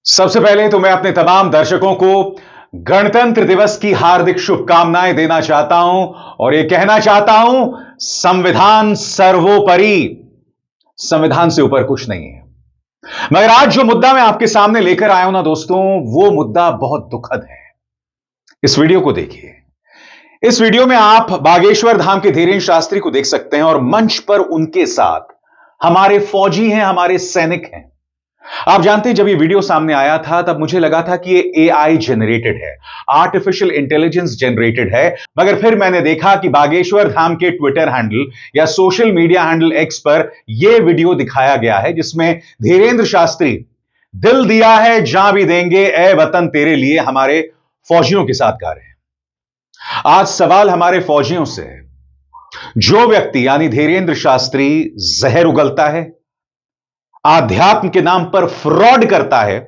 सबसे पहले तो मैं अपने तमाम दर्शकों को गणतंत्र दिवस की हार्दिक शुभकामनाएं देना चाहता हूं और यह कहना चाहता हूं, संविधान सर्वोपरि। संविधान से ऊपर कुछ नहीं है। मगर आज जो मुद्दा मैं आपके सामने लेकर आया हूं ना दोस्तों, वो मुद्दा बहुत दुखद है। इस वीडियो को देखिए। इस वीडियो में आप बागेश्वर धाम के धीरेन्द्र शास्त्री को देख सकते हैं और मंच पर उनके साथ हमारे फौजी हैं, हमारे सैनिक हैं। आप जानते हैं, जब ये वीडियो सामने आया था तब मुझे लगा था कि ये एआई जनरेटेड है, आर्टिफिशियल इंटेलिजेंस जनरेटेड है। मगर फिर मैंने देखा कि बागेश्वर धाम के ट्विटर हैंडल या सोशल मीडिया हैंडल एक्स पर यह वीडियो दिखाया गया है जिसमें धीरेन्द्र शास्त्री दिल दिया है जां भी देंगे ए वतन तेरे लिए हमारे फौजियों के साथ गा रहे हैं। आज सवाल हमारे फौजियों से है, जो व्यक्ति यानी धीरेन्द्र शास्त्री जहर उगलता है, आध्यात्म के नाम पर फ्रॉड करता है,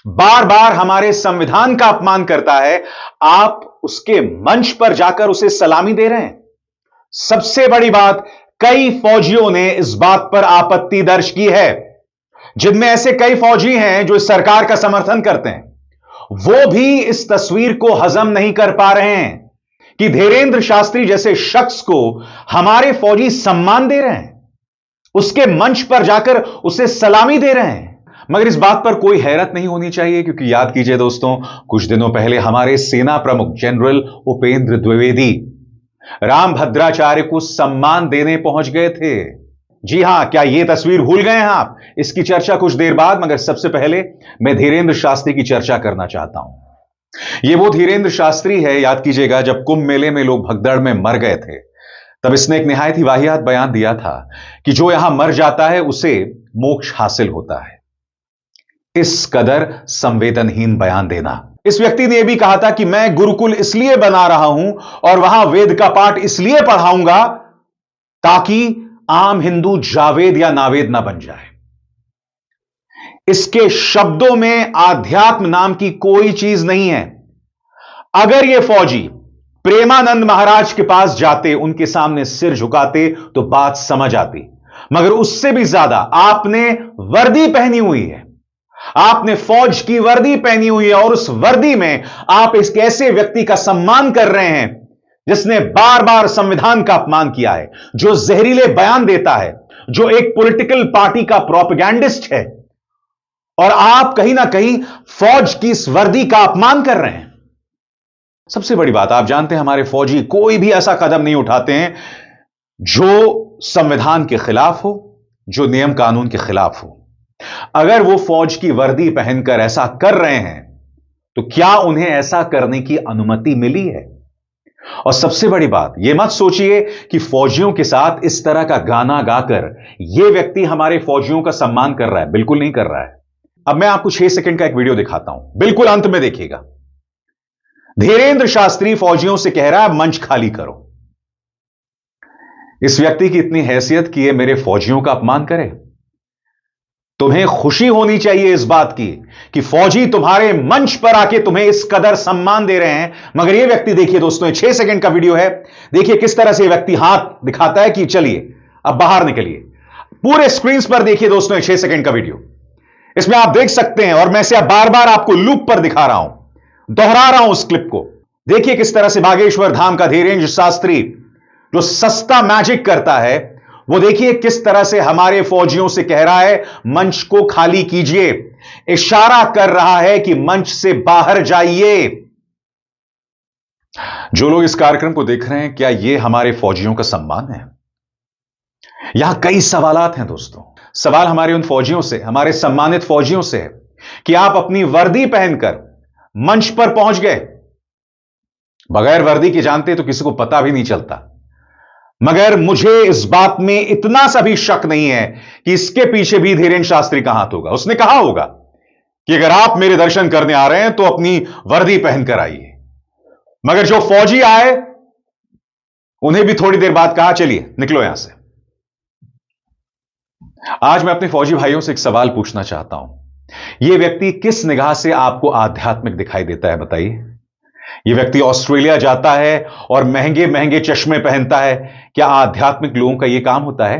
बार बार हमारे संविधान का अपमान करता है, आप उसके मंच पर जाकर उसे सलामी दे रहे हैं। सबसे बड़ी बात, कई फौजियों ने इस बात पर आपत्ति दर्ज की है। जिनमें ऐसे कई फौजी हैं जो इस सरकार का समर्थन करते हैं, वो भी इस तस्वीर को हजम नहीं कर पा रहे हैं कि धीरेन्द्र शास्त्री जैसे शख्स को हमारे फौजी सम्मान दे रहे हैं, उसके मंच पर जाकर उसे सलामी दे रहे हैं। मगर इस बात पर कोई हैरत नहीं होनी चाहिए, क्योंकि याद कीजिए दोस्तों, कुछ दिनों पहले हमारे सेना प्रमुख जनरल उपेंद्र द्विवेदी रामभद्राचार्य को सम्मान देने पहुंच गए थे। जी हां, क्या यह तस्वीर भूल गए हैं आप? इसकी चर्चा कुछ देर बाद, मगर सबसे पहले मैं धीरेन्द्र शास्त्री की चर्चा करना चाहता हूं। यह वो धीरेन्द्र शास्त्री है, याद कीजिएगा, जब कुंभ मेले में लोग भगदड़ में मर गए थे तब इसने एक निहायत ही वाहियात बयान दिया था कि जो यहां मर जाता है उसे मोक्ष हासिल होता है। इस कदर संवेदनहीन बयान देना। इस व्यक्ति ने यह भी कहा था कि मैं गुरुकुल इसलिए बना रहा हूं और वहां वेद का पाठ इसलिए पढ़ाऊंगा ताकि आम हिंदू जावेद या नावेद ना बन जाए। इसके शब्दों में आध्यात्म नाम की कोई चीज नहीं है। अगर यह फौजी प्रेमानंद महाराज के पास जाते, उनके सामने सिर झुकाते तो बात समझ आती। मगर उससे भी ज्यादा आपने वर्दी पहनी हुई है, आपने फौज की वर्दी पहनी हुई है और उस वर्दी में आप इस ऐसे व्यक्ति का सम्मान कर रहे हैं जिसने बार बार संविधान का अपमान किया है, जो जहरीले बयान देता है, जो एक पॉलिटिकल पार्टी का प्रोपेगेंडिस्ट है, और आप कहीं ना कहीं फौज की इस वर्दी का अपमान कर रहे हैं। सबसे बड़ी बात, आप जानते हैं हमारे फौजी कोई भी ऐसा कदम नहीं उठाते हैं जो संविधान के खिलाफ हो, जो नियम कानून के खिलाफ हो। अगर वो फौज की वर्दी पहनकर ऐसा कर रहे हैं तो क्या उन्हें ऐसा करने की अनुमति मिली है? और सबसे बड़ी बात, यह मत सोचिए कि फौजियों के साथ इस तरह का गाना गाकर यह व्यक्ति हमारे फौजियों का सम्मान कर रहा है। बिल्कुल नहीं कर रहा है। अब मैं आपको 6 सेकंड का एक वीडियो दिखाता हूं, बिल्कुल अंत में देखिएगा। धीरेन्द्र शास्त्री फौजियों से कह रहा है मंच खाली करो। इस व्यक्ति की इतनी हैसियत कि यह मेरे फौजियों का अपमान करे। तुम्हें खुशी होनी चाहिए इस बात की कि फौजी तुम्हारे मंच पर आके तुम्हें इस कदर सम्मान दे रहे हैं। मगर यह व्यक्ति, देखिए दोस्तों, 6 सेकंड का वीडियो है, देखिए किस तरह से यह व्यक्ति हाथ दिखाता है कि चलिए अब बाहर निकलिए। पूरे स्क्रीन पर देखिए दोस्तों 6 सेकंड का वीडियो। इसमें आप देख सकते हैं, और मैं इसे बार बार आपको लूप पर दिखा रहा हूं, दोहरा रहा हूं उस क्लिप को। देखिए किस तरह से बागेश्वर धाम का धीरेन्द्र शास्त्री, जो सस्ता मैजिक करता है, वो देखिए किस तरह से हमारे फौजियों से कह रहा है मंच को खाली कीजिए, इशारा कर रहा है कि मंच से बाहर जाइए। जो लोग इस कार्यक्रम को देख रहे हैं, क्या यह हमारे फौजियों का सम्मान है? यहां कई सवालात हैं दोस्तों। सवाल हमारे उन फौजियों से, हमारे सम्मानित फौजियों से है कि आप अपनी वर्दी पहनकर मंच पर पहुंच गए। बगैर वर्दी के जानते तो किसी को पता भी नहीं चलता। मगर मुझे इस बात में इतना सा भी शक नहीं है कि इसके पीछे भी धीरेन्द्र शास्त्री का हाथ होगा। उसने कहा होगा कि अगर आप मेरे दर्शन करने आ रहे हैं तो अपनी वर्दी पहनकर आइए। मगर जो फौजी आए, उन्हें भी थोड़ी देर बाद कहा चलिए निकलो यहां से। आज मैं अपने फौजी भाइयों से एक सवाल पूछना चाहता हूं, यह व्यक्ति किस निगाह से आपको आध्यात्मिक दिखाई देता है? बताइए। यह व्यक्ति ऑस्ट्रेलिया जाता है और महंगे महंगे चश्मे पहनता है, क्या आध्यात्मिक लोगों का यह काम होता है?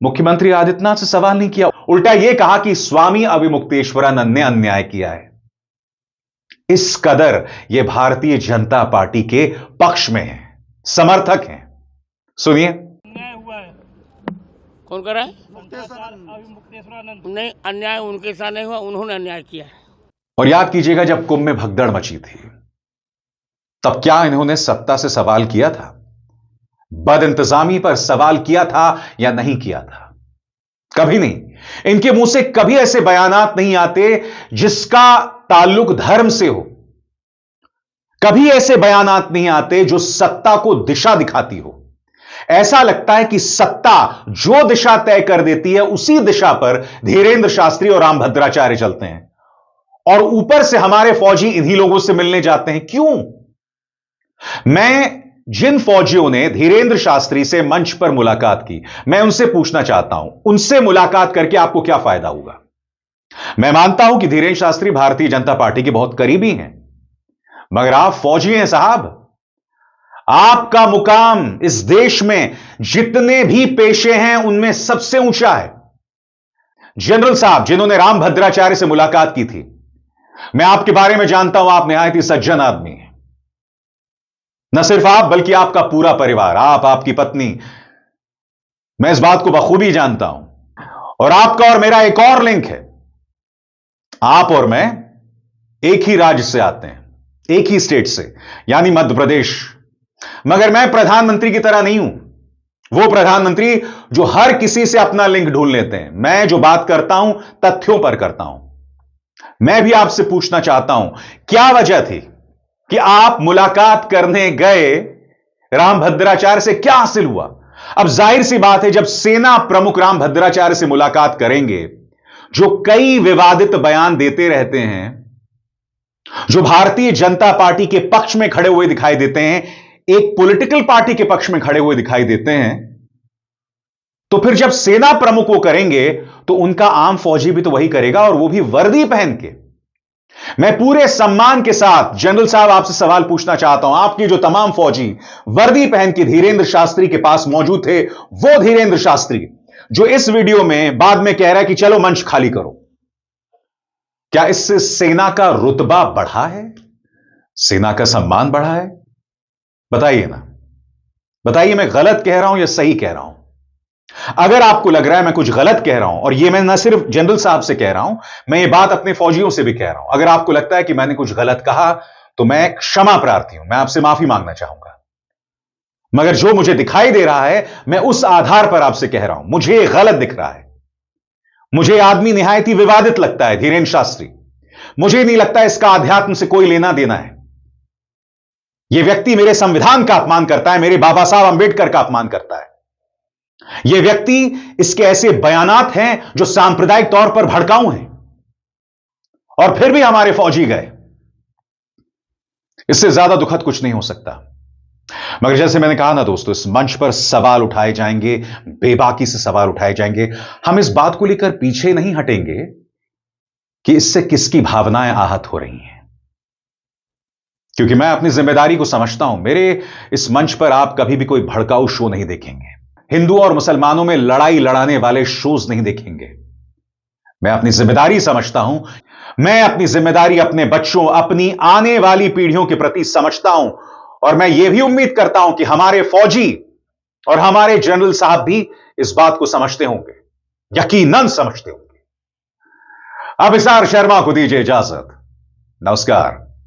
मुख्यमंत्री आदित्यनाथ से सवाल नहीं किया, उल्टा यह कहा कि स्वामी अविमुक्तेश्वरानंद ने अन्याय किया है। इस कदर यह भारतीय जनता पार्टी के पक्ष में है, समर्थक हैं। सुनिए। अन्याय हुआ है। कौन कर रहा है? नहीं, अन्याय उनके साथ नहीं हुआ, उन्होंने अन्याय किया है। और याद कीजिएगा, जब कुंभ में भगदड़ मची थी तब क्या इन्होंने सत्ता से सवाल किया था? बदइंतजामी पर सवाल किया था या नहीं किया था? कभी नहीं। इनके मुंह से कभी ऐसे बयानात नहीं आते जिसका ताल्लुक धर्म से हो। कभी ऐसे बयानात नहीं आते जो सत्ता को दिशा दिखाती हो। ऐसा लगता है कि सत्ता जो दिशा तय कर देती है उसी दिशा पर धीरेंद्र शास्त्री और रामभद्राचार्य चलते हैं, और ऊपर से हमारे फौजी इन्हीं लोगों से मिलने जाते हैं। क्यों? मैं जिन फौजियों ने धीरेंद्र शास्त्री से मंच पर मुलाकात की, मैं उनसे पूछना चाहता हूं, उनसे मुलाकात करके आपको क्या फायदा होगा? मैं मानता हूं कि धीरेंद्र शास्त्री भारतीय जनता पार्टी के बहुत करीबी हैं, मगर आप फौजी हैं साहब। आपका मुकाम इस देश में जितने भी पेशे हैं उनमें सबसे ऊंचा है। जनरल साहब जिन्होंने रामभद्राचार्य से मुलाकात की थी, मैं आपके बारे में जानता हूं, आप निहायत ही सज्जन आदमी हैं। न सिर्फ आप बल्कि आपका पूरा परिवार, आप, आपकी पत्नी, मैं इस बात को बखूबी जानता हूं। और आपका और मेरा एक और लिंक है, आप और मैं एक ही राज्य से आते हैं, एक ही स्टेट से, यानी मध्य प्रदेश। मगर मैं प्रधानमंत्री की तरह नहीं हूं, वो प्रधानमंत्री जो हर किसी से अपना लिंक ढूंढ लेते हैं। मैं जो बात करता हूं तथ्यों पर करता हूं। मैं भी आपसे पूछना चाहता हूं, क्या वजह थी कि आप मुलाकात करने गए? रामभद्राचार्य से क्या हासिल हुआ? अब जाहिर सी बात है, जब सेना प्रमुख रामभद्राचार्य से मुलाकात करेंगे, जो कई विवादित बयान देते रहते हैं, जो भारतीय जनता पार्टी के पक्ष में खड़े हुए दिखाई देते हैं, एक पॉलिटिकल पार्टी के पक्ष में खड़े हुए दिखाई देते हैं, तो फिर जब सेना प्रमुख वो करेंगे तो उनका आम फौजी भी तो वही करेगा, और वो भी वर्दी पहन के। मैं पूरे सम्मान के साथ जनरल साहब आपसे सवाल पूछना चाहता हूं, आपके जो तमाम फौजी वर्दी पहन के धीरेंद्र शास्त्री के पास मौजूद थे, वो धीरेंद्र शास्त्री जो इस वीडियो में बाद में कह रहा है कि चलो मंच खाली करो, क्या इससे सेना का रुतबा बढ़ा है? सेना का सम्मान बढ़ा है? बताइए ना, बताइए, मैं गलत कह रहा हूं या सही कह रहा हूं? अगर आपको लग रहा है मैं कुछ गलत कह रहा हूं, और यह मैं न सिर्फ जनरल साहब से कह रहा हूं, मैं ये बात अपने फौजियों से भी कह रहा हूं, अगर आपको लगता है कि मैंने कुछ गलत कहा तो मैं क्षमा प्रार्थी हूं, मैं आपसे माफी मांगना चाहूंगा। मगर जो मुझे दिखाई दे रहा है, मैं उस आधार पर आपसे कह रहा हूं, मुझे गलत दिख रहा है। मुझे आदमी निहायत ही विवादित लगता है धीरेंद्र शास्त्री। मुझे नहीं लगता इसका अध्यात्म से कोई लेना देना है। यह व्यक्ति मेरे संविधान का अपमान करता है, मेरे बाबा साहब अंबेडकर का अपमान करता है। यह व्यक्ति, इसके ऐसे बयानात हैं जो सांप्रदायिक तौर पर भड़काऊ हैं, और फिर भी हमारे फौजी गए। इससे ज्यादा दुखद कुछ नहीं हो सकता। मगर जैसे मैंने कहा ना दोस्तों, इस मंच पर सवाल उठाए जाएंगे, बेबाकी से सवाल उठाए जाएंगे। हम इस बात को लेकर पीछे नहीं हटेंगे कि इससे किसकी भावनाएं आहत हो रही हैं, क्योंकि मैं अपनी जिम्मेदारी को समझता हूं। मेरे इस मंच पर आप कभी भी कोई भड़काऊ शो नहीं देखेंगे, हिंदू और मुसलमानों में लड़ाई लड़ाने वाले शोज नहीं देखेंगे। मैं अपनी जिम्मेदारी समझता हूं। मैं अपनी जिम्मेदारी अपने बच्चों, अपनी आने वाली पीढ़ियों के प्रति समझता हूं, और मैं यह भी उम्मीद करता हूं कि हमारे फौजी और हमारे जनरल साहब भी इस बात को समझते होंगे, यकीनन समझते होंगे। अभिसार शर्मा को दीजिए इजाजत। नमस्कार।